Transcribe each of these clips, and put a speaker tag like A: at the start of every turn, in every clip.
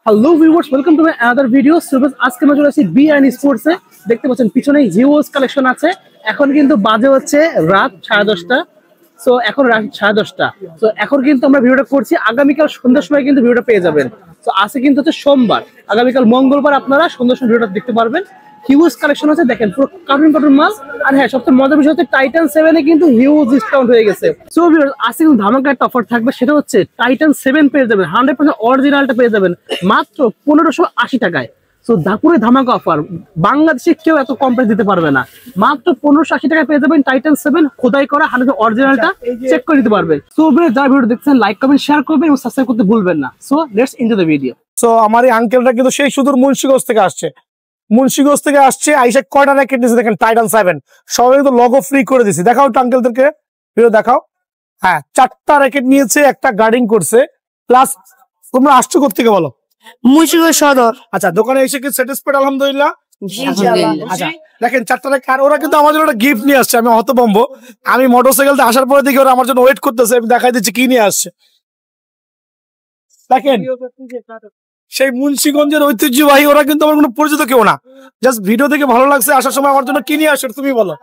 A: Hello viewers, welcome to my other video. আজকে আমরা চলে আসছি বি অ্যান্ড স্পোর্টসে। দেখতে পাচ্ছেন পিছনে হিউজ কালেকশন আছে। এখন কিন্তু বাজে হচ্ছে রাত 10:30। সো এখন রাত 10:30। তো এখন কিন্তু আমরা ভিডিওটা করছি, আগামীকাল সন্ধ্যার সময় কিন্তু ভিডিওটা পেয়ে যাবেন। তো আজকে কিন্তু হচ্ছে সোমবার, আগামীকাল মঙ্গলবার আপনারা সন্ধ্যার সময় ভিডিওটা দেখতে পারবেন। হিউজ কালেকশন আছে, দেখেন পুরো কার্টুন মাল। আর হ্যাঁ, সবচেয়ে মজার বিষয় হচ্ছে টাইটান 7 এ কিন্তু হিউজ ডিসকাউন্ট হয়ে গেছে। সো ভিউয়ার্স, আজকে কিন্তু ধামাকা একটা অফার থাকবে, সেটা হচ্ছে টাইটান 7 পেয়ে যাবেন 100% অরিজিনালটা পেয়ে যাবেন মাত্র 1580 টাকায়। সো দাপুরে ধামাকা অফার, বাংলাদেশে কেউ এত কম প্রাইস দিতে পারবে না। মাত্র 1580 টাকায় পেয়ে যাবেন টাইটান 7 খোদাই করা 100% অরিজিনালটা, চেক করে নিতে পারবেন। সো ভিউয়ার্স, যারা ভিডিও দেখছেন লাইক কমেন্ট শেয়ার করবেন এবং সাবস্ক্রাইব করতে ভুলবেন না। So let's enjoy the video.
B: So আমার এই আঙ্কেলটা কিন্তু সেই সুদূর মুন্সিগঞ্জ থেকে আসছে। আইসা কয়টা র্যাকেট নিয়েছে দেখেন, টাইটান 7 সবাই কিন্তু লগো ফ্রি করে দিছি। দেখাও একটু আঙ্কেলদেরকে, ভিডিও দেখাও। হ্যাঁ, 4টা র্যাকেট নিয়েছে, একটা গার্ডিং করছে। প্লাস তোমরা আসছো কোথেকে বলো?
C: মুন্সিগঞ্জ সদর।
B: আচ্ছা, দোকানে এসে কি স্যাটিসফাইড? আলহামদুলিল্লাহ। আচ্ছা দেখেন, 4টা র্যাকেট। আর ওরা কিন্তু আমার জন্য একটা গিফট নিয়ে আসছে। আমি হতভম্ব, আমি মোটরসাইকেলতে আসার পরে দেখি ওরা আমার জন্য ওয়েট করতেছে। আমি দেখাই দিচ্ছি কি নিয়ে আসছে। দেখেন, সেই মুন্সিগঞ্জের ঐতিহ্যবাহী, ওরা কিন্তু আমার কোনো পরিচিত কেউ না, জাস্ট ভিডিও দেখে ভালো লাগছে। আসার সময় আমার জন্য কি নিয়ে আসছে তুমি বলো?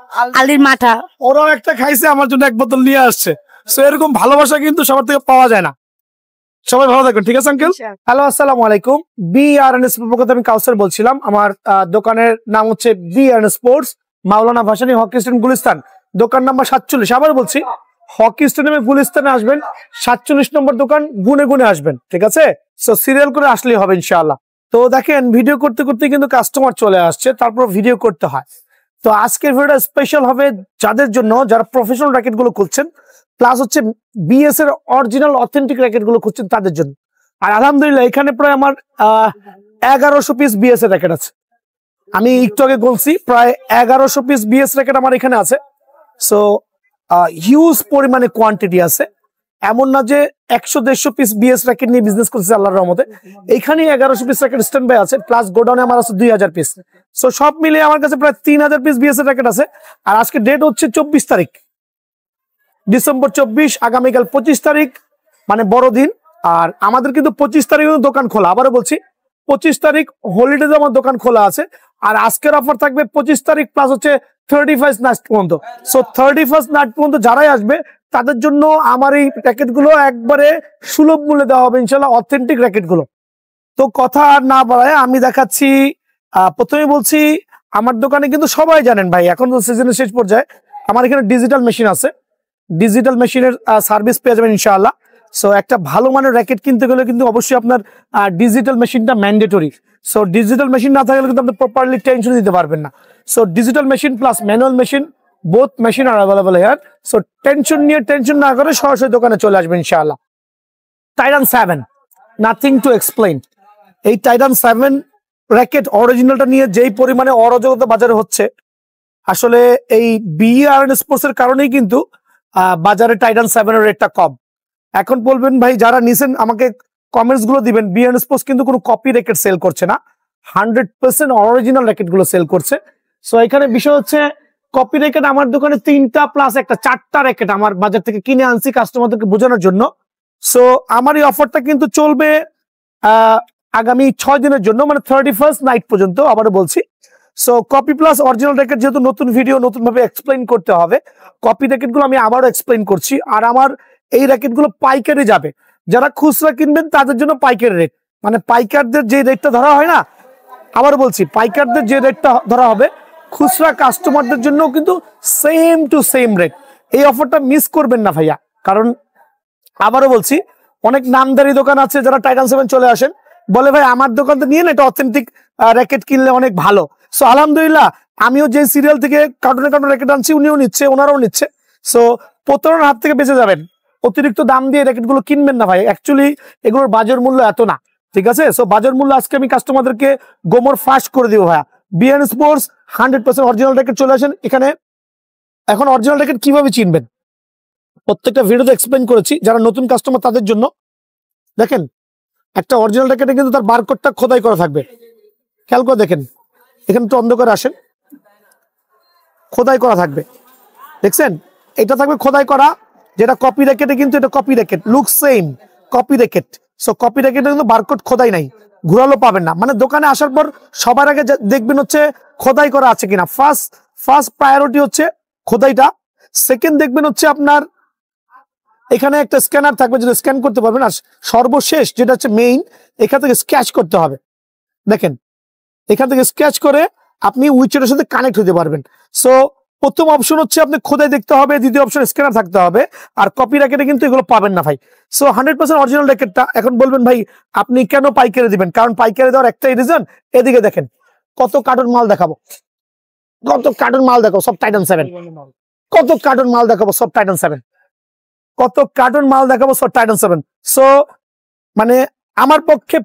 C: আলির মাঠা।
B: ওরাও একটা খাইছে, আমার জন্য এক বোতল নিয়ে আসছে। সো এরকম ভালোবাসা কিন্তু সবার থেকে পাওয়া যায় না। সবাই ভালো থাকবেন, ঠিক আছে আঙ্কেল? হ্যালো, আসসালামু আলাইকুম। BRNS পক্ষ থেকে আমি কাউসার বলছিলাম। আমার দোকানের নাম হচ্ছে BRN স্পোর্টস, মাওলানা ভাসানী হকি স্ট্যান্ড, গুলিস্তান। দোকান নাম্বার 47। আবার বলছি, হকি স্টেডিয়ামে গুলিস্তানে আসবেন, 47 নম্বর দোকান, গুনে গুনে আসবেন, ঠিক আছে? সো সিরিয়াল করে আসলেই হবে ইনশাআল্লাহ। তো দেখেন, ভিডিও করতে করতে কিন্তু কাস্টমার চলে আসছে, তারপর ভিডিও করতে হয়। তো আজকের ভিডিওটা স্পেশাল হবে যাদের জন্য, যারা প্রফেশনাল র্যাকেট গুলো খুঁজছেন, প্লাস হচ্ছে BS এর অরিজিনাল অথেন্টিক র্যাকেট গুলো খুঁজছেন তাদের জন্য। আর আলহামদুলিল্লাহ, এখানে প্রায় আমার 1100 পিস BS এর র্যাকেট আছে। আমি একটু আগে বলছি, প্রায় 1100 পিস BS র্যাকেট আমার এখানে আছে। সো হিউজ পরিমাণে কোয়ান্টিটি আছে। এমন না যে 100-150 পিস BS র্যাকেট নিয়ে বিজনেস করছে আল্লাহর রহমতে। এখানে 1100 পিস র্যাকেট স্ট্যান্ড বাই আছে, প্লাস গোডাউনে আমার আছে 2000 পিস। সো সব মিলিয়ে আমার কাছে প্রায় 3000 পিস BS এর র্যাকেট আছে। আর আজকে ডেট হচ্ছে 24 তারিখ, ডিসেম্বর 24, আগামীকাল 25 তারিখ, মানে বড়দিন। আর আমাদের কিন্তু 25 তারিখ দোকান খোলা। আবারও বলছি, 25 তারিখ হলিডেতে আমার দোকান খোলা আছে। আর আজকের অফার থাকবে 25 তারিখ প্লাস হচ্ছে 31 নাইট পর্যন্ত। সো 31 নাইট পর্যন্ত যারাই আসবে তাদের জন্য আমার এই র্যাকেট গুলো একবারে সুলভ মূল্যে দেওয়া হবে ইনশাল্লাহ, অথেন্টিক র্যাকেট গুলো। তো কথা আর না বাড়ায় আমি দেখাচ্ছি। প্রথমে বলছি, আমার দোকানে কিন্তু সবাই জানেন ভাই, এখন তো সিজনের শেষ পর্যায়ে, আমার এখানে ডিজিটাল মেশিন আছে। ডিজিটাল মেশিনের সার্ভিস পেয়ে যাবেন ইনশাআল্লাহ। সো একটা ভালো মানের র্যাকেট কিনতে গেলে কিন্তু অবশ্যই আপনার ডিজিটাল মেশিনটা ম্যান্ডেটরি। সো ডিজিটাল মেশিন না থাকলে কিন্তু আপনি প্রপারলি টেনশন দিতে পারবেন না। So digital machine plus manual machine, both machine R available here. So tension না করে সরাসরি দোকানে চলে আসবেন ইনশাআল্লাহ। Titan 7, nothing to explain. এই টাইটান 7 র্যাকেট অরিজিনালটা নিয়ে যেই পরিমাণে অরাজকতা বাজারে হচ্ছে, আসলে এই BRN স্পোর্টস এর কারণেই কিন্তু বাজারে টাইটান 7 এর রেটটা কম। এখন বলবেন ভাই, যারা নিছেন আমাকে কমেন্টস গুলো দিবেন, BRN স্পোর্টস কিন্তু কোনো কপি র্যাকেট সেল করছে না, 100% অরিজিনাল র্যাকেট গুলো সেল করছে। সো এখানে বিষয় হচ্ছে, কপি র্যাকেট আমার দোকানে 3টা প্লাস একটা 4টা র্যাকেট আমার বাজার থেকে কিনে আনছি কাস্টমারদেরকে বোঝানোর জন্য। সো আমার এই অফারটা কিন্তু চলবে আগামী 6 দিনের জন্য, মানে 31 নাইট পর্যন্ত। আবারও বলছি, so copy plus original racket, যেহেতু নতুন ভিডিও নতুন ভাবে এক্সপ্লেইন করতে হবে, কপি র্যাকেট গুলো আমি আবারও এক্সপ্লেইন করছি। আর আমার এই র্যাকেট গুলো পাইকারি যাবে, যারা খুচরা কিনবেন তাদের জন্য পাইকারি রেট, মানে পাইকারদের যে রেটটা ধরা হয় না, আবার বলছি পাইকারদের যে রেটটা ধরা হবে, খুচরা কাস্টমারদের জন্য কিন্তু সেম টু সেম রেট। এই অফারটা মিস করবেন না ভাইয়া, কারণ আবারও বলছি, অনেক নামদারি দোকান আছে যারা টাইটান 7 চলে আসেন, বলে ভাই আমার দোকান থেকে নিয়ে না, এটা অথেন্টিক র্যাকেট কিনলে অনেক ভালো। সো আলহামদুলিল্লাহ, আমিও যে সিরিয়াল থেকে কার্টুনে র্যাকেট আনছি, উনিও নিচ্ছে, ওনারাও নিচ্ছে। সো প্রতারণার হাত থেকে বেঁচে যাবেন। অতিরিক্ত দাম দিয়ে র্যাকেট গুলো কিনবেন না ভাই, অ্যাকচুয়ালি এগুলোর বাজার মূল্য এত না, ঠিক আছে? সো বাজার মূল্য আজকে আমি কাস্টমারদেরকে গোমর ফাঁস করে দিব ভাইয়া। BRN স্পোর্টস 100% অরিজিনাল র্যাকেট চলে আসেন এখানে। এখন অরিজিনাল র্যাকেট কিভাবে চিনবেন প্রত্যেকটা ভিডিওতে এক্সপ্লেইন করেছি, যারা নতুন কাস্টমার তাদের জন্য। দেখেন, একটা অরিজিনাল র্যাকেটে কিন্তু তার বারকোডটা খোদাই করা থাকবে, খেয়াল করে দেখেন, এখানে তো অন্ধকারে আসেন, খোদাই করা থাকবে, দেখছেন? এটা থাকবে খোদাই করা, যেটা কপি র্যাকেটে কিন্তু এটা copy racket, look same copy racket. So copy র্যাকেটে কিন্তু বারকোড খোদাই নাই, ঘুরালো পাবেন না। মানে দোকানে আসার পর সবার আগে দেখবেন হচ্ছে খোদাই করা আছে কিনা। ফার্স্ট প্রায়োরিটি হচ্ছে খোদাইটা। সেকেন্ড দেখবেন হচ্ছে আপনার এখানে একটা স্ক্যানার থাকবে, যেটা স্ক্যান করতে পারবেন। আর সর্বশেষ যেটা হচ্ছে মেইন, এখান থেকে স্ক্যাচ করতে হবে। দেখেন এখান থেকে স্ক্যাচ করে আপনি উইচের সাথে কানেক্ট হতে পারবেন। সো প্রথম অপশন হচ্ছে আপনি খোদাই দেখতে হবে, দ্বিতীয় অপশন স্ক্যানার থাকতে হবে। আর কপি র্যাকেটে কিন্তু এগুলো পাবেন না ভাই। সো 100% অরিজিনাল র্যাকেটটা। এখন বলবেন ভাই আপনি কেন পাইকারি দিবেন? কারণ পাইকারি দেওয়ার একটাই রিজন, এদিকে দেখেন কত কার্টন মাল দেখাবো, কত কার্টন মাল দেখাবো সব টাইটান 7, কত কার্টন মাল দেখাবো সব টাইটান 7, কত কার্টন মাল দেখাবো সব টাইটান 7। সো মানে আমার পক্ষে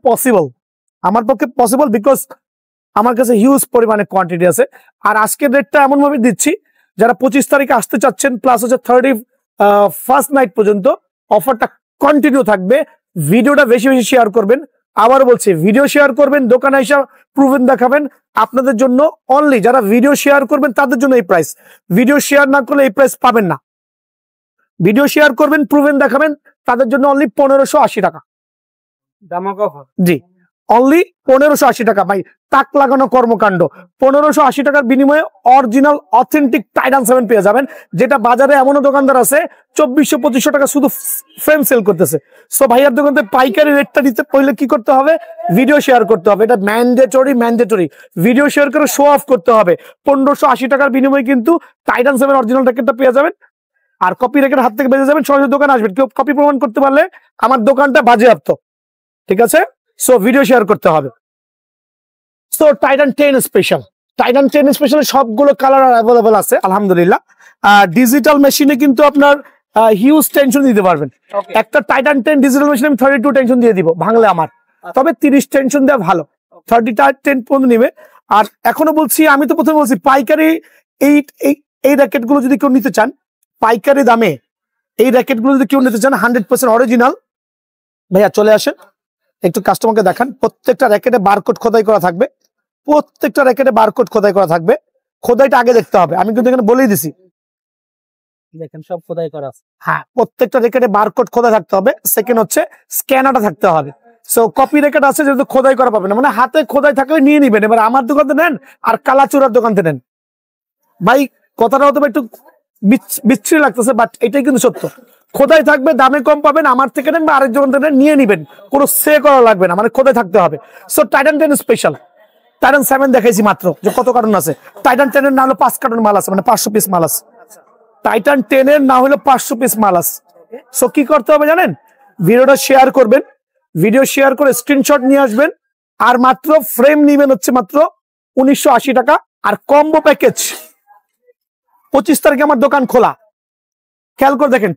B: পসিবল বিকজ আমার কাছে হিউজ পরিমাণে কোয়ান্টিটি আছে। আর আজকের রেটটা এমন ভাবে দিচ্ছি, যারা 25 তারিখে আসতে চাচ্ছেন প্লাস হচ্ছে 31st নাইট পর্যন্ত অফারটা কন্টিনিউ থাকবে। ভিডিওটা বেশি বেশি শেয়ার করবেন। আবার বলছি, ভিডিও শেয়ার করবেন, দোকানে এসে প্রুভেন দেখাবেন। আপনাদের জন্য অনলি যারা ভিডিও শেয়ার করবেন তাদের জন্য এই প্রাইস। ভিডিও শেয়ার না করলে এই প্রাইস পাবেন না। ভিডিও শেয়ার করবেন, প্রুভেন দেখাবেন, তাদের জন্য অনলি 1580 টাকা। জি, অনলি 1580 টাকা ভাই। তাক লাগানো কর্মকাণ্ড। 1580 টাকার বিনিময়ে অরিজিনাল অথেন্টিক টাইটান 7 পেয়ে যাবেন, যেটা বাজারে এমনও দোকানদার আছে 2400-2500 টাকা শুধু ফ্রেম সেল করতেছে। সো ভাইয়ার দোকান থেকে পাইকারি রেটটা দিতে পড়লে কি করতে হবে? ভিডিও শেয়ার করতে হবে। এটা ম্যান্ডেটরি। ভিডিও শেয়ার করে শো অফ করতে হবে। 1580 টাকার বিনিময়ে কিন্তু টাইটান 7 অরিজিনাল র্যাকেটটা পেয়ে যাবেন। আর কপি র্যাকেট হাত থেকে বেঁচে যাবেন। সরাসরি দোকানে আসবেন। কেউ কপি প্রমাণ করতে পারলে আমার দোকানটা বাজেয়াপ্ত। ঠিক আছে? সো ভিডিও শেয়ার করতে হবে। সো টাইটান 10 স্পেশাল সবগুলো কালার অ্যাভেলেবল আছে আলহামদুলিল্লাহ। ডিজিটাল মেশিনে কিন্তু আপনার হিউজ টেনশন দিতে পারবেন। একটা টাইটান 10 ডিজিটাল মেশিনে আমি 32 টেনশন দিয়ে দিব ভাঙলে আমার, তবে 30 টেনশন দেওয়া ভালো। 30 পর্যন্ত নিবে। আর এখনো বলছি, আমি তো প্রথমে বলছি পাইকারি এই র্যাকেট গুলো যদি কেউ নিতে চান পাইকারি দামে, এই র্যাকেট গুলো যদি কেউ নিতে চান 100% অরিজিনাল, ভাইয়া চলে আসেন, একটু কাস্টমারকে দেখান। প্রত্যেকটা র্যাকেটে বারকোড খোদাই করা থাকবে। খোদাইটা আগে দেখতে হবে। আমি কিন্তু এখানে বলেই দিছি,
A: দেখেন সব খোদাই করা আছে।
B: হ্যাঁ, প্রত্যেকটা র্যাকেটে বারকোড খোদাই থাকতে হবে। সেকেন্ড হচ্ছে স্ক্যানারটা থাকতে হবে। সো কপি র্যাকেট আছে যেহেতু খোদাই করা পাবে না, মানে হাতে খোদাই থাকলে নিয়ে নিবেন। এবার আমার দোকান থেকে নেন আর কালাচুরার দোকান থেকে নেন। ভাই কথাটা হয়তো একটু বিচ্ছিরি লাগতেছে, বাট এটাই কিন্তু সত্য। খোদাই থাকবে, দামে কম পাবেন। আমার থেকে নেন বা আরেক দোকান থেকে নিয়ে নিবেন, কোনো সে করা লাগবে না, মানে খোদাই থাকতে হবে। So Titan 10 special. টাইটান 7 দেখাইছি মাত্র যে কত কার্টন আছে। টাইটান 10 এর না হলো 5 কার্টন মাল আছে, মানে 500 পিস মাল আছে। টাইটান 10 এর না হলো 500 পিস মাল আছে। সো কি করতে হবে জানেন? ভিডিওটা শেয়ার করবেন, ভিডিও শেয়ার করে স্ক্রিনশট নিয়ে আসবেন। আর মাত্র ফ্রেম নিবেন হচ্ছে মাত্র 1980 টাকা। আর কম্বো প্যাকেজ 25 তারিখে আমার দোকান খোলা। খেয়াল করে দেখেন,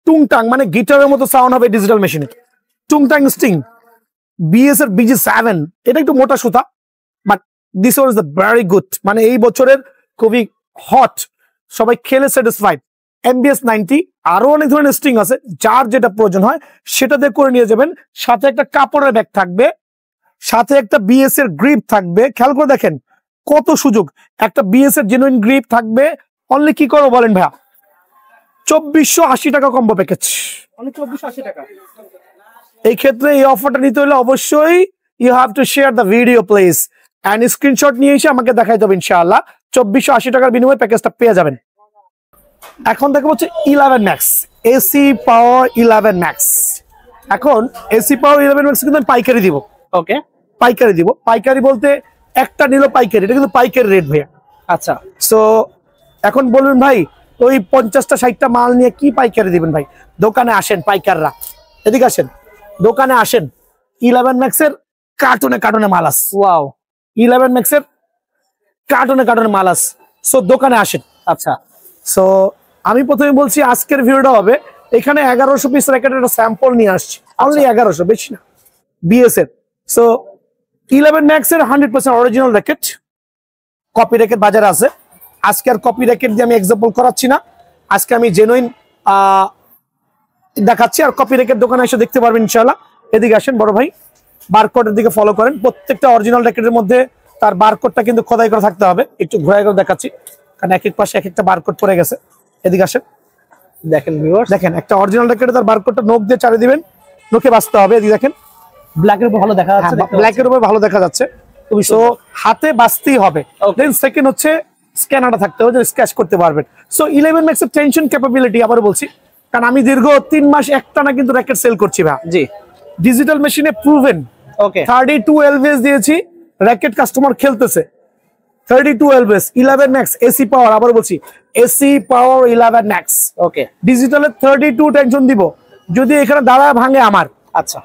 B: টুংটাং মানে গিটারের মতো সাউন্ড হবে ডিজিটাল মেশিনে। টুংটাং স্টিং বিএস এর BG7, এটা একটু মোটা সুতা, but this was the very good. মানে এই বছরের খুবই হট, সবাই খেলে স্যাটিসফাইড। MBS 90, আরো অনেক ধরনের স্টিং আছে, যার যেটা প্রয়োজন হয় সেটা দিয়ে করে নিয়ে যাবেন। সাথে একটা কাপড়ের ব্যাগ থাকবে, সাথে একটা BS এর গ্রিপ থাকবে। খেয়াল করে দেখেন কত সুযোগ। একটা BS এর জেনুইন গ্রিপ থাকবে। অনলি কি করবো বলেন ভাইয়া? 2480 টাকা কম্বো প্যাকেজ।
A: অনলি 2480 টাকা।
B: এই ক্ষেত্রে এই অফারটা নিতে হলে অবশ্যই you have to share the video please, and screenshot নিয়ে এসে আমাকে দেখাই দেবেন ইনশাআল্লাহ। 2480 টাকার বিনিময়ে প্যাকেজটা পেয়ে যাবেন। এখন দেখো হচ্ছে 11 ম্যাক্স এসি পাওয়ার 11 ম্যাক্স। এখন এসি পাওয়ার 11 ম্যাক্স কিন্তু আমি পাইকারি দিব।
A: ওকে,
B: পাইকারি দিব। পাইকারি বলতে একটা নিল পাইকারি, এটা কিন্তু পাইকারি রেট ভাইয়া।
A: আচ্ছা।
B: সো এখন বলবেন ভাই ওই 50টা 60টা মাল নিয়ে কি পাইকারি দিবেন? ভাই দোকানে আসেন, পাইকাররা এদিকে আসেন, দোকানে আসেন। 11 ম্যাক্সের কার্টুনে মাল আছে।
A: ওয়াও,
B: 11 ম্যাক্সের কার্টুনে মাল আছে। সো দোকানে আসেন।
A: আচ্ছা।
B: সো আমি প্রথমে বলছি আজকের ভিডিওটা হবে, এখানে 1100 পিস র্যাকেটের একটা স্যাম্পল নিয়ে আসছি, অনলি 1100, বেশি না, BS এর। সো 11 ম্যাক্সের 100% অরিজিনাল র্যাকেট। কপি র্যাকেট বাজারে আছে। আজকে আর কপি র্যাকেট দিয়ে আমি এক্সাম্পল করাচ্ছি না, আজকে আমি জেনুইন দেখাচ্ছি। আর কপি র্যাকেট দোকানে এসে দেখতে পারবেন ইনশাআল্লাহ। এদিকে আসেন বড় ভাই, বারকোডের দিকে ফলো করেন। প্রত্যেকটা অরিজিনাল র্যাকেটের মধ্যে তার বারকোডটা কিন্তু খোদাই করে থাকতে হবে। একটু ঘোরাই করে দেখাচ্ছি, কারণ এক এক পাশে এক একটা বারকোড পড়ে গেছে। এদিকে আসেন,
A: দেখেন ভিউয়ার্স,
B: দেখেন একটা অরিজিনাল র্যাকেটে তার বারকোডটা নখ দিয়ে চালিয়ে দিবেন, নখে বাঁচতে হবে। এই দেখেন
A: ব্ল্যাকের উপর ভালো দেখা যাচ্ছে,
B: ব্ল্যাকের উপর ভালো দেখা যাচ্ছে। সো হাতে বাঁচতেই হবে। দেন সেকেন্ড হচ্ছে স্ক্যানারটা থাকতে হবে, যে স্ক্যাচ করতে পারবেন। সো 11 ম্যাক্স এর টেনশন ক্যাপাবিলিটি আবার বলছি, কারণ আমি দীর্ঘ 3 মাস একটানা কিন্তু র্যাকেট সেল করছি ভাই।
A: জি,
B: ডিজিটাল মেশিনে প্রুভেন।
A: ওকে,
B: 32 এলভিএস দিয়েছি, র্যাকেট কাস্টমার খেলতেছে। 32 এলভিএস 11 ম্যাক্স এসি পাওয়ার, আবার বলছি এসি পাওয়ার 11 ম্যাক্স।
A: ওকে,
B: ডিজিটালে 32 টেনশন দিব, যদি এখানে দাঁড়া ভাঙে আমার।
A: আচ্ছা,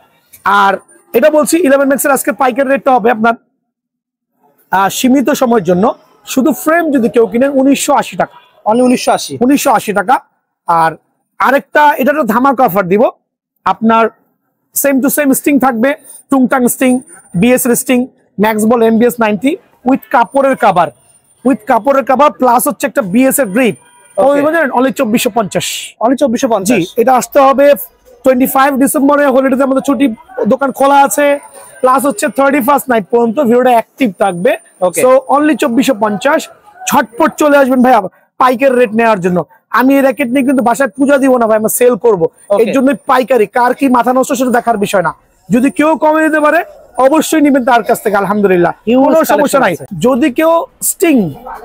B: আর এটা বলছি 11 ম্যাক্স এর আজকে পাইকারি রেটটা হবে আপনার সীমিত সময়ের জন্য, শুধু ফ্রেম যদি কেউ কিনেন 1980 টাকা,
A: অনলি 1980
B: টাকা। আর আরেকটা এটা তো ধামাকা অফার দিব আপনার, সেম টু সেম স্টিং থাকবে, টুংটাং string, BS string, max ball MBS 90 with কাপড়ের কাভার প্লাস হচ্ছে একটা বিএস এর গ্রিপ। Only 2450,
A: only 2450।
B: এটা আসতে হবে 25 ডিসেম্বরে, হলিডেতে আমাদের ছুটি, দোকান খোলা আছে। প্লাস হচ্ছে 31st নাইট পর্যন্ত ভিডিওটা অ্যাক্টিভ থাকবে। সো অনলি 2450, ঝটপট চলে আসবেন ভাই পাইকারি রেট নেওয়ার জন্য। আমি এই র্যাকেট নিয়ে কিন্তু বাসায় পূজা দিব না ভাই, আমরা সেল করবো, এর জন্য পাইকারি। কার কি মাথা নষ্ট সেটা দেখার বিষয় না, যদি কেউ কমে দিতে পারে অবশ্যই নিবেন তার কাছ থেকে, আলহামদুলিল্লাহ কোনো সমস্যা নাই। যদি কেউ স্টিং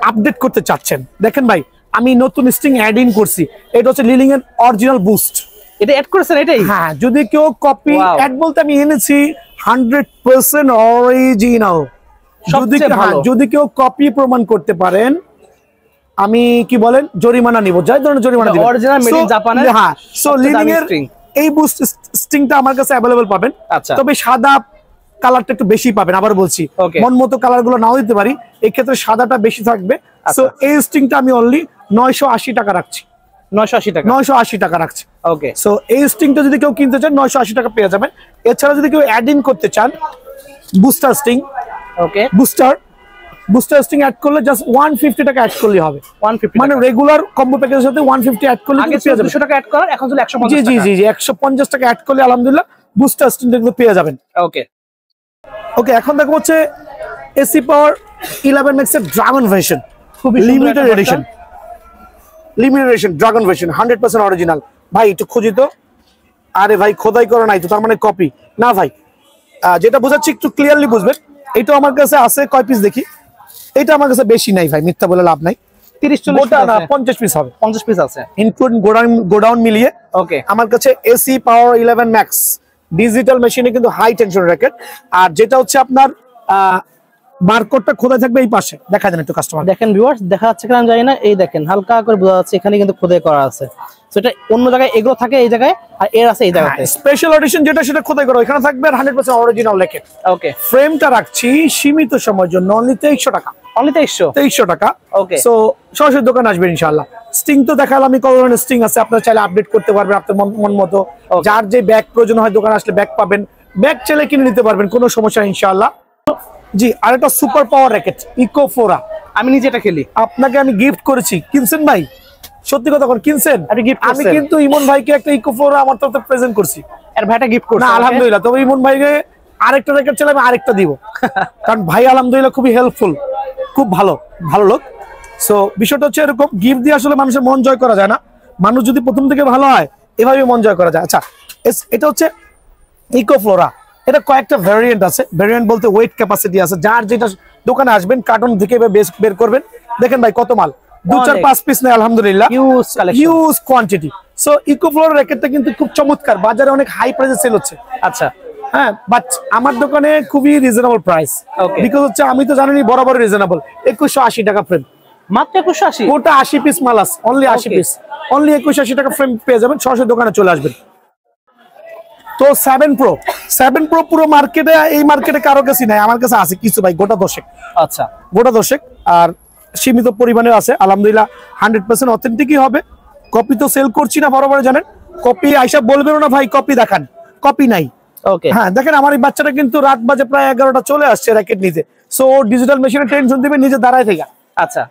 B: আপডেট করতে চাচ্ছেন, দেখেন ভাই আমি নতুন স্টিং অ্যাড ইন করছি, এটা হচ্ছে লিলিং এর অরিজিনাল বুস্ট,
A: এটা অ্যাড করেছেন এটাই?
B: হ্যাঁ, যদি কেউ কপি অ্যাড বলতে আমি এনেছি 100% অরিজিনাল। যদি কেউ কপি প্রমাণ করতে পারেন, আমি কি বলেন জরিমানা নিব, যাই ধরনের জরিমানা দিব।
A: অরিজিনাল মেড ইন জাপানের।
B: হ্যাঁ, সো লিলিং এর এই বুস্ট স্টিংটা আমার কাছে अवेलेबल পাবেন। তবে সাদা কালারটা একটু বেশি পাবেন, আবার বলছি মন মতো কালার গুলো নাও দিতে পারি, এই ক্ষেত্রে সাদাটা বেশি থাকবে। সো এই স্টিংটা আমি অনলি 980 টাকা রাখছি। 980 টাকা রাখছি।
A: ওকে,
B: সো এই স্টিংটা যদি কেউ কিনতে চান 980 টাকা পেয়ে যাবেন। এছাড়া যদি কেউ অ্যাড ইন করতে চান বুস্টার স্টিং,
A: ওকে,
B: বুস্টার স্টিং অ্যাড করলে জাস্ট 150 টাকা অ্যাড করলে হবে।
A: 150
B: মানে রেগুলার কম্বো প্যাকেজের সাথে 150 অ্যাড করলে
A: আগে 200 টাকা অ্যাড করার, এখন যদি 150 টাকা।
B: জি 150 টাকা অ্যাড করলে আলহামদুলিল্লাহ বুস্টার স্টিং কিন্তু পেয়ে যাবেন। ওকে, এখন দেখো হচ্ছে এসি পাওয়ার 11 ম্যাক্স এর ড্রাগন ভার্সন, খুবই limited edition dragon version 100% original. ভাই একটু খুঁজি তো, আরে ভাই খোদাই করা নাই তো, তার মানে কপি না ভাই। যেটা বোঝাচ্ছি একটু ক্লিয়ারলি বুঝবেন। এটা আমার কাছে আছে কয় পিস দেখি, এটা আমার কাছে বেশি নাই ভাই, মিথ্যা বলে লাভ নাই। 30-40 না 50 পিস হবে,
A: 50 পিস আছে
B: ইনক্লুডিং গোডাউন মিলিয়ে। ওকে, আমার কাছে এসি পাওয়ার 11 ম্যাক্স ডিজিটাল মেশিনে কিন্তু হাই টেনশন র্যাকেট। আর যেটা হচ্ছে আপনার বারকোডটা খোদাই থাকবে এই পাশে, দেখা যান একটু কাস্টমার।
A: দেখেন ভিউয়ার্স, দেখা যাচ্ছে কিনা আমি জানি না, এই দেখেন হালকা করে বোঝা যাচ্ছে এখানে কিন্তু খোদাই করা আছে। সো এটা অন্য জায়গায় এগুলো থাকে এই জায়গায়, আর এর আছে এই জায়গাতে।
B: স্পেশাল এডিশন যেটা সেটা খোদাই করা, এখানে থাকবে 100% অরিজিনাল র্যাকেট।
A: ওকে,
B: ফ্রেমটা রাখছি সীমিত সময়ের জন্য অনলি 2300 টাকা।
A: অনলি 2300
B: টাকা।
A: ওকে,
B: সো সরাসরি দোকান আসবেন ইনশাআল্লাহ। স্টিং তো দেখালাম আমি কত ধরনের স্টিং আছে, আপনারা চাইলে আপডেট করতে পারবেন আপনার মন মতো। যার যে ব্যাগ প্রয়োজন হয় দোকান আসলে ব্যাগ পাবেন, ব্যাগ চাইলে কিনে নিতে পারবেন, কোনো সমস্যা নেই ইনশাআল্লাহ। জি, আর একটা সুপার পাওয়ার র্যাকেট ইকোফোরা,
A: আমি নিজে এটা খেলি,
B: আপনাকে আমি গিফট করেছি। কিনছেন ভাই? সত্যি কথা কোন কিনছেন? আমি কিন্তু ইমন ভাইকে একটা ইকোফোরা আমার তরফে প্রেজেন্ট করছি,
A: এর ভাইটা গিফট করছে
B: না আলহামদুলিল্লাহ। তবে ইমন ভাইকে আরেকটা র্যাকেট চাইলে আমি আরেকটা দিব, কারণ ভাই আলহামদুলিল্লাহ খুবই হেল্পফুল, খুব ভালো লোক। সো বিষয়টা হচ্ছে এরকম, গিফট দিয়ে আসলে মানুষের মন জয় করা যায় না, মানুষ যদি প্রথম থেকে ভালো হয় এভাবে মন জয় করা যায়। আচ্ছা, এটা হচ্ছে ইকোফ্লোরা, এটা কয়েকটা ভ্যারিয়েন্ট আছে। ভ্যারিয়েন্ট বলতে ওয়েট ক্যাপাসিটি আছে, যার যেটা দোকানে আসবেন কার্টন থেকে বের করবেন। দেখেন ভাই কত মাল, 2-4-5 পিস নেই আলহামদুলিল্লাহ, হিউজ কোয়ান্টিটি। সো ইকোফ্লোরা র্যাকেটটা কিন্তু খুব চমৎকার, বাজারে অনেক হাই প্রাইসে সেল হচ্ছে।
A: আচ্ছা,
B: হ্যাঁ, বাট আমার দোকানে খুবই রিজনেবল প্রাইস, বিকজ হচ্ছে আমি তো জানি বরাবর রিজনেবল। 2180 টাকা ফ্রেম,
A: মাত্র 2180,
B: ওটা 80 পিস মাল আছে, অনলি 80 পিস, অনলি 2180 টাকা ফ্রেম পেয়ে যাবেন। সরাসরি দোকানে চলে আসবেন। তো 7 Pro পুরো মার্কেটে, এই মার্কেটে কারো কাছে নাই, আমার কাছে আছে কিছু ভাই, গোটা 10।
A: আচ্ছা,
B: গোটা 10, আর সীমিত পরিমাণে আছে আলহামদুলিল্লাহ। 100% অথেন্টিকই হবে। কপি তো সেল করছি না, বরাবর জানেন। কপি আইসা বলবেন না ভাই কপি দেখান, কপি নাই।
A: ওকে,
B: হ্যাঁ, দেখেন আমার এই বাচ্চাটা কিন্তু রাত বাজে প্রায় 11টা চলে আসছে র্যাকেট নিতে। সো ডিজিটাল মেশিনে টেনশন দিবে নিজে দাঁড়ায় থেকে।
A: আচ্ছা,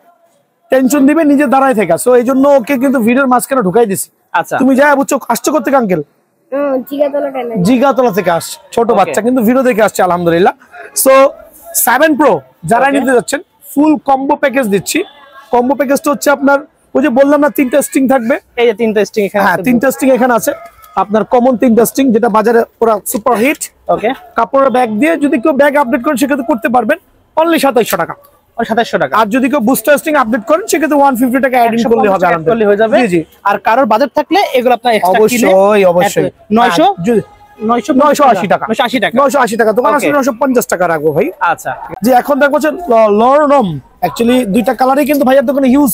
B: টেনশন দিবে নিজে দাঁড়ায় থেকে। সো এই জন্য ওকে কিন্তু ভিডিওর মাঝখানে ঢুকাই দিছি।
A: আচ্ছা,
B: তুমি যা বুঝছো, আসছো করতে আঙ্কেল জিগাতলা থেকে আসছে, ছোট বাচ্চা কিন্তু ভিডিও দেখে আসছে আলহামদুলিল্লাহ। সো 7 Pro যারা নিতে যাচ্ছেন, ফুল কম্বো প্যাকেজ দিচ্ছি। কম্বো প্যাকেজটা হচ্ছে আপনার ওই যে বললাম না 3টা স্ট্রিং থাকবে,
A: এই যে 3টা স্ট্রিং এখানে,
B: হ্যাঁ 3টা স্ট্রিং এখানে আছে আপনার, কমন 3টা স্ট্রিং, যেটা বাজারে পুরো সুপার হিট।
A: ওকে,
B: কাপড়ের ব্যাগ দিয়ে যদি কেউ ব্যাগ আপডেট করেন সেক্ষেত্রে করতে পারবেন অনলি 2700 টাকা।
A: 2700 টাকা।
B: আর যদি কেউ বুস্টার স্ট্রিং আপডেট করেন সেক্ষেত্রে 150 টাকা অ্যাড ইন করলে হবে,
A: আলহামদুলিল্লাহ হয়ে যাবে।
B: জি জি।
A: আর কারোর বাজেট থাকলে এগুলো আপনার এক্সট্রা কিনে
B: অবশ্যই 980 টাকা, 980 টাকা। দোকান আসলে 950 টাকা রাখবো ভাই।
A: আচ্ছা,
B: যে এখন দেখবো যে লরনম, অ্যাকচুয়ালি দুইটা কালারই কিন্তু ভাইয়ার দোকানে হিউজ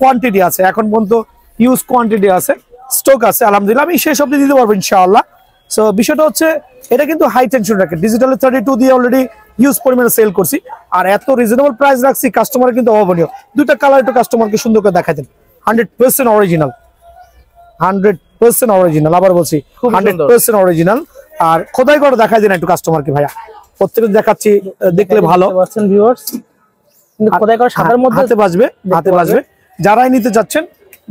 B: কোয়ান্টিটি আছে, এখন পর্যন্ত হিউজ কোয়ান্টিটি আছে, স্টক আছে আলহামদুলিল্লাহ। আমি সেই সব দিতে পারবো ইনশাআল্লাহ। সো বিষয়টা হচ্ছে এটা কিন্তু হাই টেনশন রাখে, ডিজিটালে 32 দিয়ে অলরেডি হিউজ পরিমাণে সেল করছি, আর এত রিজনেবল প্রাইস রাখছি, কাস্টমার কিন্তু অভাবনীয়। দুইটা কালার একটু কাস্টমারকে সুন্দর করে দেখাই দেন, 100% অরিজিনাল, 100% অরিজিনাল, আবার বলছি 100% অরিজিনাল। আর খোদাই করে দেখাই দেন একটু কাস্টমারকে ভাইয়া, প্রত্যেকটা দেখাচ্ছি, দেখলে ভালো।
A: কিন্তু খোদাই করা সাদার মধ্যে
B: হাতে বাজবে, হাতে বাজবে। যারাই নিতে যাচ্ছেন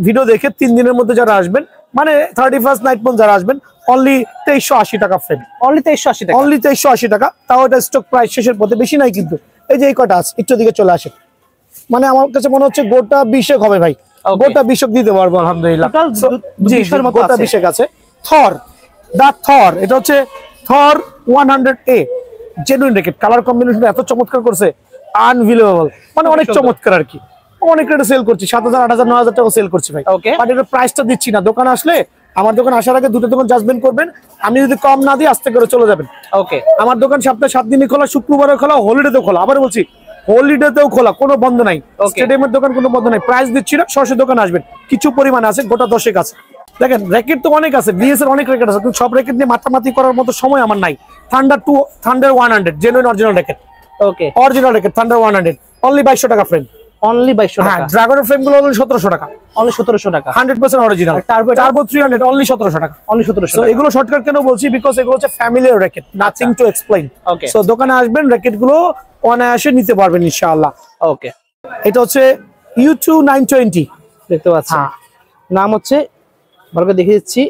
B: ভিডিও দেখে 3 দিনের মধ্যে যারা আসবেন, মানে 31st নাইট পর্যন্ত যারা আসবেন, অনলি 2380 টাকা ফ্রেম,
A: অনলি 2380 টাকা,
B: অনলি 2380 টাকা। তাও এটা স্টক প্রাইস শেষের পথে, বেশি নাই কিন্তু। এই যে এই কটা আছে, একটু দিকে চলে আসে, মানে আমার কাছে মনে হচ্ছে গোটা 20 হবে ভাই, গোটা 20 দিতে পারবো আলহামদুলিল্লাহ। জি গোটা 20 আছে। থর, দা থর, এটা হচ্ছে থর 100A genuine racket, colour combination এত চমৎকার করছে, আনবিলিভেবল, মানে অনেক চমৎকার আর কি। অনেক রেটে সেল করছি, 7000, 8000, 9000 টাকা সেল করছি ভাই। বাট এটা প্রাইসটা দিচ্ছি না। দোকান আসলে, আমার দোকান আসার আগে দুটো দোকান জাজমেন্ট করবেন, আমি যদি কম না দিই আস্তে করে চলে যাবেন।
A: ওকে,
B: আমার দোকান সপ্তাহে 7 দিনই খোলা, শুক্রবারে খোলা, হলিডেতেও খোলা। আবার বলছি হলিডেতেও খোলা, কোনো বন্ধ নাই। স্টেডিয়ামের দোকান কোনো বন্ধ নাই। প্রাইস দিচ্ছি না, সরাসরি দোকান আসবেন, কিছু পরিমাণ আছে, গোটা 10 আছে। দেখেন র্যাকেট তো অনেক আছে, বিএস এর অনেক র্যাকেট আছে, কিন্তু সব র্যাকেট নিয়ে মাতামাতি করার মতো সময় আমার নাই। থান্ডার 100 জেনুইন অরিজিনাল র্যাকেট,
A: ওকে,
B: অরিজিনাল র্যাকেট থান্ডার 100 অনলি 2200 টাকা ফ্রেম,
A: অনলি 2200 টাকা।
B: ড্রাগনের ফ্রেম গুলো অনলি 1700 টাকা,
A: অনলি 1700 টাকা,
B: 100% অরিজিনাল। টার্বো 300 অনলি 1700 টাকা,
A: অনলি 1700
B: সো
A: টাকা।
B: এগুলো শর্টকাট কেন বলছি, বিকজ এগুলো হচ্ছে familiar racket, nothing to explain.
A: Okay,
B: so দোকানে আসবেন, র্যাকেট গুলো অনায়াসে নিতে পারবেন ইনশাআল্লাহ।
A: ওকে,
B: এটা হচ্ছে U2 920,
A: দেখতে পাচ্ছেন, নাম হচ্ছে ভালো করে দেখিয়ে দিচ্ছি,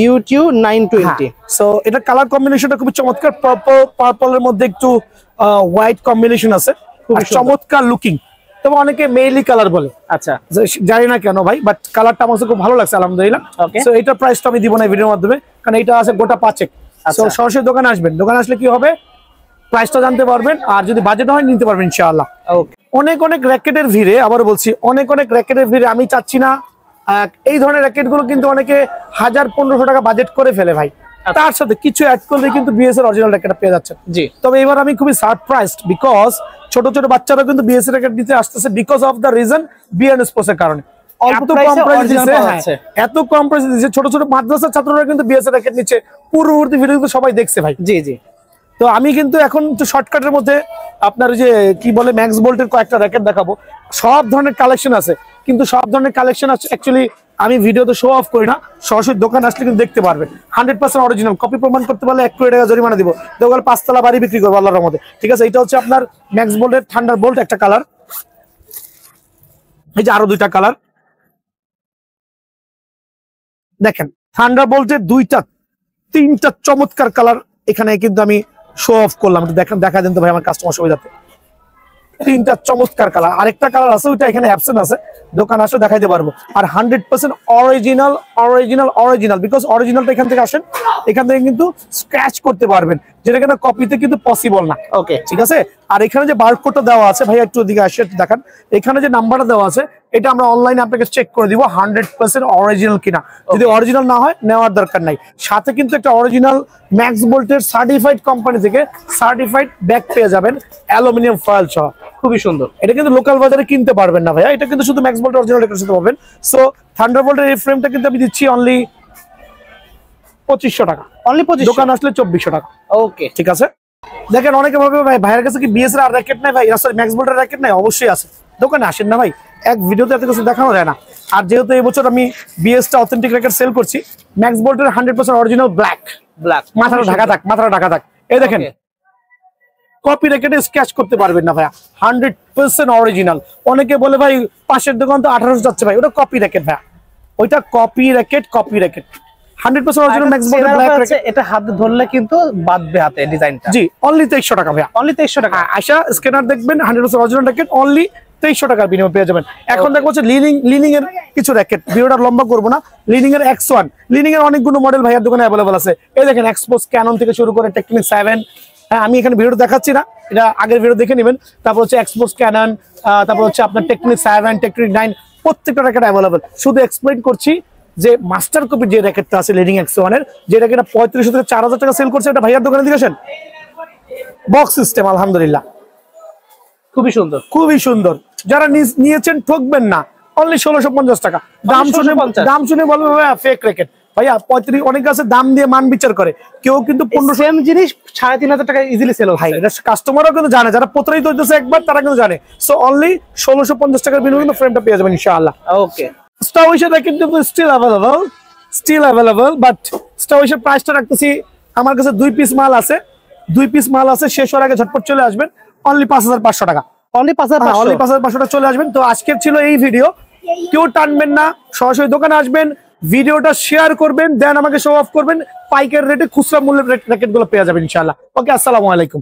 A: U2 920।
B: সো এটা কালার কম্বিনেশনটা খুব চমৎকার, পার্পলের মধ্যে একটু হোয়াইট কম্বিনেশন আছে, খুব চমৎকার লুকিং। তবে অনেকে মেইলি কালার বলে,
A: আচ্ছা
B: জানি না কেন ভাই, বাট কালারটা আমার খুব ভালো লাগছে আলহামদুলিল্লাহ। সো এটা প্রাইসটা আমি দিব না ভিডিওর মাধ্যমে, কারণ এটা আছে গোটা 5। সো সরাসরি দোকানে আসবেন, দোকানে আসলে কি হবে, প্রাইসটা জানতে পারবেন, আর যদি বাজেট হয় নিতে পারবেন ইনশাআল্লাহ। অনেক অনেক র্যাকেটের ভিড়ে, আবার বলছি অনেক অনেক র্যাকেটের ভিড়ে আমি চাচ্ছি না এই ধরনের র্যাকেট গুলো কিন্তু অনেকে 1000-1500 টাকা বাজেট করে ফেলে ভাই, তার সাথে কিছু অ্যাড করলে কিন্তু বিএস এর অরিজিনাল র্যাকেট পেয়ে যাচ্ছেন। জি, তবে এবার আমি খুবই সারপ্রাইজড, বিকজ ছোট ছোট বাচ্চারা কিন্তু বিএস এর র্যাকেট নিতে আসতেছে, because of the reason BN sports এর কারণে। এত কম প্রাইস দিচ্ছে, এত কম প্রাইস দিচ্ছে, ছোট ছোট মাদ্রাসার ছাত্ররা কিন্তু বিএস এর র্যাকেট নিচ্ছে। পূর্ববর্তী ভিডিও কিন্তু সবাই দেখছে ভাই। জি জি। তো আমি কিন্তু এখন একটু শর্টকাটের মধ্যে আপনার যে কি বলে ম্যাক্স বোল্টের কয়েকটা র্যাকেট দেখাবো। সব ধরনের কালেকশন আছে, কিন্তু সব ধরনের কালেকশন আছে অ্যাকচুয়ালি আমি ভিডিওতে শো অফ করি না, সরাসরি দোকান আসলে কিন্তু দেখতে পারবেন। 100% অরিজিনাল, কপি প্রমাণ করতে পারলে 1 কোটি টাকা জরিমানা দিব। দোকান 5 তলা বাড়ি বিক্রি করবো আল্লাহর মধ্যে, ঠিক আছে। এটা হচ্ছে আপনার ম্যাক্স বোল্টের থান্ডার বোল্ট একটা কালার, এই যে আরো দুইটা কালার দেখেন, থান্ডার বোল্টের 2-3টা চমৎকার কালার এখানে কিন্তু আমি শো অফ করলাম। দেখেন, দেখা দেন তো ভাই আমার কাস্টমার সুবিধাতে। 3টা চমৎকার কালার, আরেকটা কালার আছে ওইটা এখানে অ্যাবসেন্ট আছে, দোকান আসলে দেখাইতে পারবো। আর 100% অরিজিনাল অরিজিনাল অরিজিনাল, বিকজ অরিজিনালটা এখান থেকে আসেন, এখান থেকে কিন্তু স্ক্র্যাচ করতে পারবেন, যেটা কিনা কপিতে কিন্তু পসিবল না। ওকে, ঠিক আছে। আর এখানে যে বারকোডটা দেওয়া আছে ভাই, একটু ওদিকে আসে দেখান, এখানে যে নাম্বারটা দেওয়া আছে এটা আমরা অনলাইনে আপনাকে চেক করে দিব 100% অরিজিনাল কিনা। যদি অরিজিনাল না হয় নেওয়ার দরকার নাই। সাথে কিন্তু একটা অরিজিনাল ম্যাক্স বোল্টের সার্টিফাইড কোম্পানি থেকে সার্টিফাইড ব্যাগ পেয়ে যাবেন অ্যালুমিনিয়াম ফয়েল সহ, খুবই সুন্দর। এটা কিন্তু লোকাল বাজারে কিনতে পারবেন না ভাইয়া, এটা কিন্তু শুধু ম্যাক্স বোল্টের অরিজিনাল রেকর্ড করতে পারবেন। সো থান্ডারবোল্টের এই ফ্রেমটা কিন্তু আমি দিচ্ছি অনলি 2500 টাকা, অনলি 2500, দোকান আসলে 2400 টাকা। ওকে, ঠিক আছে। দেখেন অনেকে ভাবে ভাই ভাইয়ের কাছে কি বিএস এর আর র্যাকেট নাই ভাই, সরি ম্যাক্স বোল্টের র্যাকেট নাই, অবশ্যই আছে, দোকানে আসেন না ভাই, এক ভিডিওতে এত কিছু দেখানো যায় না। আর যেহেতু এই বছর আমি বিএসটা অথেন্টিক র্যাকেট সেল করছি, ম্যাক্স বোল্টের 100% অরিজিনাল ব্ল্যাক, মাথাটা ঢাকা থাক, মাথাটা ঢাকা থাক, এই দেখেন কপি র্যাকেটে স্ক্র্যাচ করতে পারবেন না ভাইয়া, 100% অরিজিনাল। অনেকে বলে ভাই পাশের দোকান তো 1800 যাচ্ছে ভাই, ওটা কপি র্যাকেট ভাইয়া, ওইটা copy racket, copy racket. 100% original max body black racket.
A: এটা হাতে ধরলে কিন্তু বাঁধবে হাতে ডিজাইনটা।
B: জি অনলি 2300 টাকা ভাইয়া,
A: অনলি 2300 টাকা।
B: আশা স্ক্যানার দেখবেন 100% অরিজিনাল র্যাকেট অনলি 2300 টাকার বিনিময়ে পেয়ে যাবেন। এখন দেখো হচ্ছে লিনিং এর কিছু র্যাকেট, ভিডিওটা লম্বা করবো না। লিনিং এর X1, লিনিং এর অনেকগুলো মডেল ভাইয়ার দোকানে অ্যাভেলেবল আছে। এই দেখেন এক্সপোজ ক্যানন থেকে শুরু করে টেকনিক 7, হ্যাঁ আমি এখানে ভিডিও দেখাচ্ছি না, এটা আগের ভিডিও দেখে নেবেন। তারপর হচ্ছে এক্সপোজ ক্যানন, তারপর হচ্ছে আপনার টেকনিক 7, টেকনিক 9, প্রত্যেকটা র্যাকেট অ্যাভেলেবল। শুধু এক্সপ্লেইন করছি যে মাস্টার কপি যে র্যাকেটটা আছে লিনিং X1 এর, যে র্যাকেটটা 3500 থেকে 4000 টাকা সেল করছে, এটা ভাইয়ার দোকানে দিয়ে আসেন। বক্স সিস্টেম আলহামদুলিল্লাহ
A: খুবই সুন্দর,
B: খুবই সুন্দর। যারা নিয়েছেন ঠকবেন না, অনলি 1650 টাকা। দাম শুনে বলবে ভাইয়া ফেক র্যাকেট। ভাইয়া 35 অনেক আছে দাম দিয়ে মান বিচার করে, কেউ কিন্তু 1500
A: সেম জিনিস 3500 টাকা ইজিলি সেল
B: ভাই
A: হয়।
B: এটা কাস্টমারও কিন্তু জানে, যারা প্রতারিত হইতেছে একবার তারা কিন্তু জানে। সো অনলি 1650 টাকার বিনিময়ে কিন্তু ফ্রেমটা পেয়ে যাবেন ইনশাআল্লাহ।
A: ওকে,
B: স্টার উইশার র্যাকেট কিন্তু still available, but Star Wisher প্রাইসটা রাখতেছি, আমার কাছে 2 পিস মাল আছে, 2 পিস মাল আছে, শেষ হওয়ার আগে ঝটপট চলে আসবেন। অনলি 5500 টাকা,
A: অনলি 5500,
B: অনলি 5500 টাকা চলে আসবেন। তো আজকের ছিল এই ভিডিও, কেউ টানবেন না, সরাসরি দোকানে আসবেন, ভিডিওটা শেয়ার করবেন, দেন আমাকে শো অফ করবেন, পাইকারি রেটে খুচরা মূল্যের র্যাকেট গুলো পেয়ে যাবেন ইনশাআল্লাহ। ওকে, আসসালামু আলাইকুম।